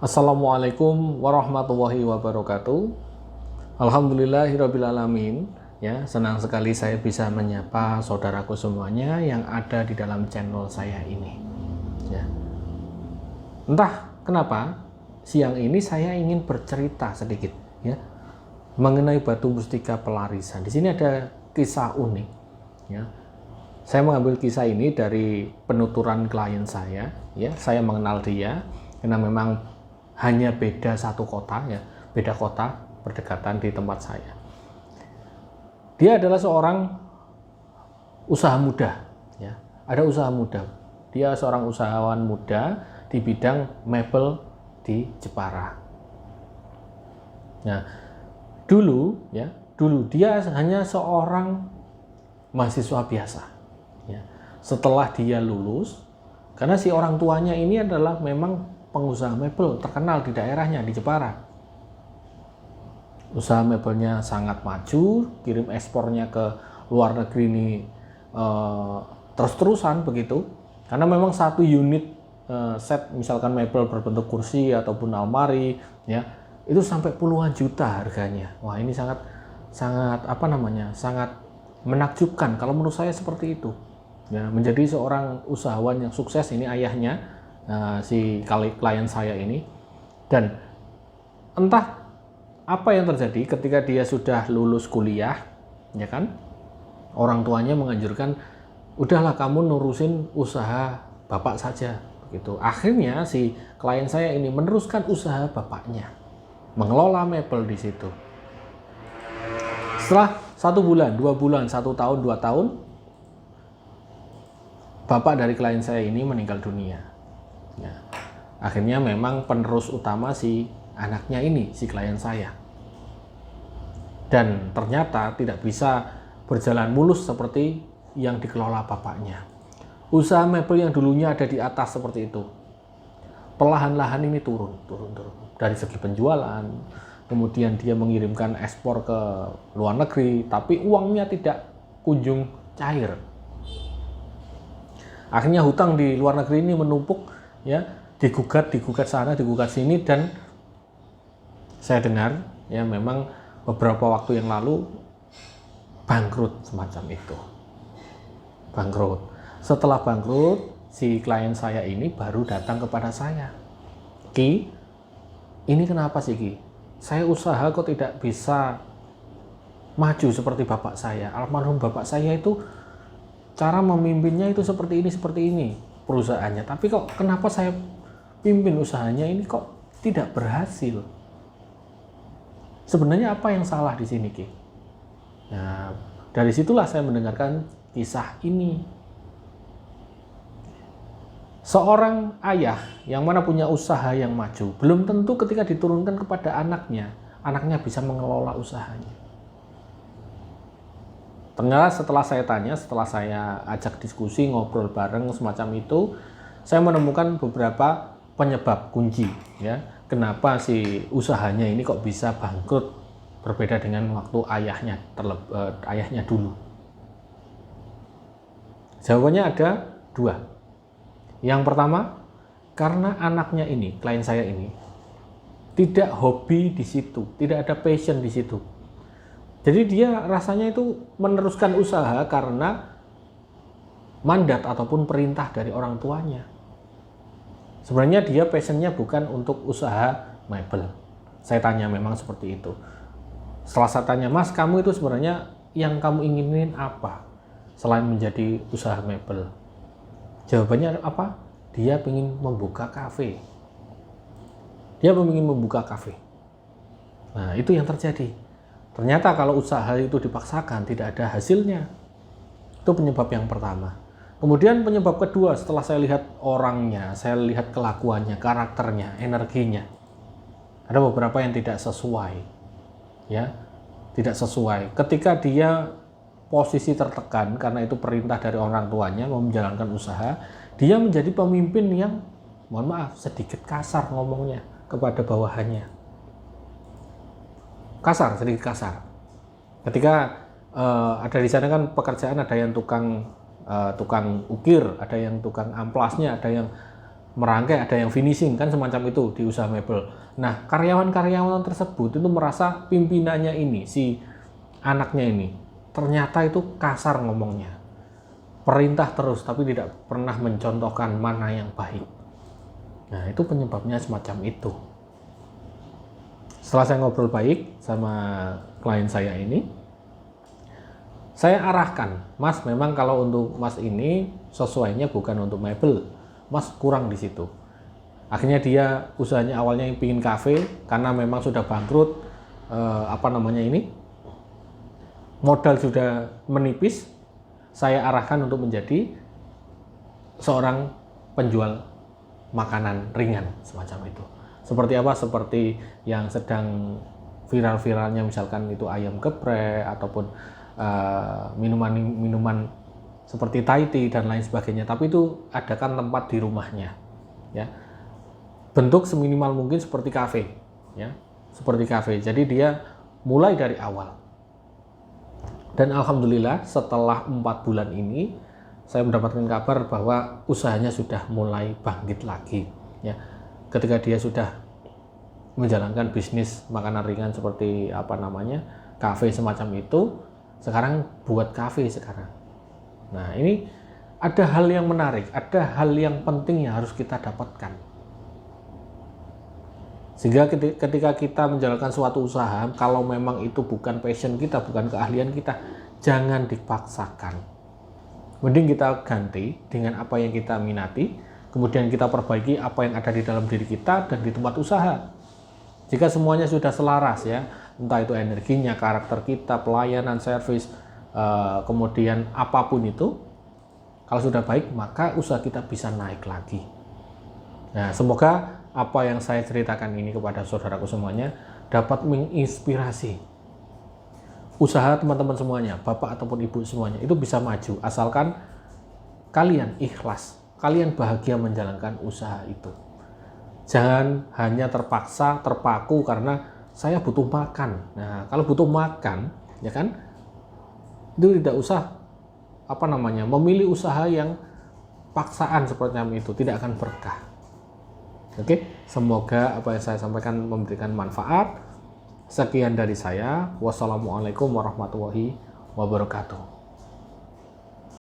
Assalamualaikum warahmatullahi wabarakatuh. Alhamdulillahirabbil alamin. Ya, senang sekali saya bisa menyapa saudaraku semuanya yang ada di dalam channel saya ini. Ya. Entah kenapa siang ini saya ingin bercerita sedikit ya mengenai batu mustika pelarisan. Di sini ada kisah unik ya. Saya mengambil kisah ini dari penuturan klien saya ya. Saya mengenal dia karena memang hanya beda satu kota ya, beda kota berdekatan di tempat saya. Dia adalah seorang usaha muda ya. Ada usaha muda. Dia seorang usahawan muda di bidang mebel di Jepara. Nah, dulu dia hanya seorang mahasiswa biasa. Ya. Setelah dia lulus, karena si orang tuanya ini adalah memang pengusaha mebel terkenal di daerahnya di Jepara. Usaha mebelnya sangat maju, kirim ekspornya ke luar negeri ini terus-terusan begitu. Karena memang satu unit set misalkan mebel berbentuk kursi ataupun almari ya, itu sampai puluhan juta harganya. Wah, ini sangat menakjubkan kalau menurut saya seperti itu. Ya, menjadi seorang usahawan yang sukses ini ayahnya si klien saya ini. Dan entah apa yang terjadi ketika dia sudah lulus kuliah ya kan, orang tuanya menganjurkan udahlah kamu nurusin usaha bapak saja begitu. Akhirnya si klien saya ini meneruskan usaha bapaknya, mengelola mebel di situ. Setelah 1 bulan, 2 bulan, 1 tahun, 2 tahun, bapak dari klien saya ini meninggal dunia. Ya. Akhirnya memang penerus utama si anaknya ini, si klien saya. Dan ternyata tidak bisa berjalan mulus seperti yang dikelola bapaknya. Usaha mebel yang dulunya ada di atas seperti itu, perlahan-lahan ini turun. Dari segi penjualan, kemudian dia mengirimkan ekspor ke luar negeri, tapi uangnya tidak kunjung cair. Akhirnya hutang di luar negeri ini menumpuk ya, digugat sana, digugat sini, dan saya dengar ya memang beberapa waktu yang lalu bangkrut semacam itu. Bangkrut. Setelah bangkrut, si klien saya ini baru datang kepada saya. Ki, ini kenapa sih Ki? Saya usaha kok tidak bisa maju seperti bapak saya. Almarhum bapak saya itu cara memimpinnya itu seperti ini perusahaannya, tapi kok kenapa saya pimpin usahanya ini kok tidak berhasil? Sebenarnya apa yang salah di sini Ki? Nah, dari situlah saya mendengarkan kisah ini. Seorang ayah yang mana punya usaha yang maju, belum tentu ketika diturunkan kepada anaknya bisa mengelola usahanya. Ternyata setelah saya tanya, setelah saya ajak diskusi, ngobrol bareng semacam itu, saya menemukan beberapa penyebab kunci ya, kenapa si usahanya ini kok bisa bangkrut berbeda dengan waktu ayahnya dulu. Jawabannya ada 2. Yang pertama, karena anaknya ini, klien saya ini tidak hobi di situ, tidak ada passion di situ. Jadi dia rasanya itu meneruskan usaha karena mandat ataupun perintah dari orang tuanya. Sebenarnya dia passionnya bukan untuk usaha mebel. Saya tanya memang seperti itu. Setelah saya tanya, Mas, kamu itu sebenarnya yang kamu inginin apa selain menjadi usaha mebel? Jawabannya apa? Dia ingin membuka kafe. Nah, itu yang terjadi. Ternyata kalau usaha itu dipaksakan tidak ada hasilnya. Itu penyebab yang pertama. Kemudian penyebab kedua, setelah saya lihat orangnya, saya lihat kelakuannya, karakternya, energinya, ada beberapa yang tidak sesuai. Ya, tidak sesuai. Ketika dia posisi tertekan karena itu perintah dari orang tuanya mau menjalankan usaha, dia menjadi pemimpin yang, mohon maaf, sedikit kasar ngomongnya kepada bawahannya. Sedikit kasar. Ketika ada di sana kan pekerjaan, ada yang tukang ukir, ada yang tukang amplasnya, ada yang merangkai, ada yang finishing, kan semacam itu di usaha mebel. Nah, karyawan-karyawan tersebut itu merasa pimpinannya ini, si anaknya ini, ternyata itu kasar ngomongnya. Perintah terus, tapi tidak pernah mencontohkan mana yang baik. Nah, itu penyebabnya semacam itu. Setelah saya ngobrol baik sama klien saya ini, saya arahkan, Mas, memang kalau untuk Mas ini sesuainya bukan untuk mebel, Mas kurang di situ. Akhirnya dia usahanya awalnya ingin kafe, karena memang sudah bangkrut, modal sudah menipis. Saya arahkan untuk menjadi seorang penjual makanan ringan semacam itu. Seperti apa? Seperti yang sedang viral-viralnya, misalkan itu ayam geprek ataupun minuman seperti Thai tea dan lain sebagainya, tapi itu adakan tempat di rumahnya, ya. Bentuk seminimal mungkin seperti kafe, ya, seperti kafe. Jadi dia mulai dari awal. Dan alhamdulillah setelah 4 bulan ini saya mendapatkan kabar bahwa usahanya sudah mulai bangkit lagi, ya. Ketika dia sudah menjalankan bisnis makanan ringan seperti kafe semacam itu, sekarang buat kafe sekarang. Nah, ini ada hal yang menarik, ada hal yang penting yang harus kita dapatkan. Sehingga ketika kita menjalankan suatu usaha, kalau memang itu bukan passion kita, bukan keahlian kita, jangan dipaksakan. Mending kita ganti dengan apa yang kita minati, kemudian kita perbaiki apa yang ada di dalam diri kita dan di tempat usaha. Jika semuanya sudah selaras, ya, entah itu energinya, karakter kita, pelayanan, servis, kemudian apapun itu, kalau sudah baik, maka usaha kita bisa naik lagi. Nah, semoga apa yang saya ceritakan ini kepada saudaraku semuanya dapat menginspirasi usaha teman-teman semuanya, bapak ataupun ibu semuanya, itu bisa maju asalkan kalian ikhlas, kalian bahagia menjalankan usaha itu. Jangan hanya terpaku karena saya butuh makan. Nah, kalau butuh makan, ya kan, itu tidak usah memilih usaha yang paksaan seperti itu, tidak akan berkah. Oke, semoga apa yang saya sampaikan memberikan manfaat. Sekian dari saya. Wassalamualaikum warahmatullahi wabarakatuh.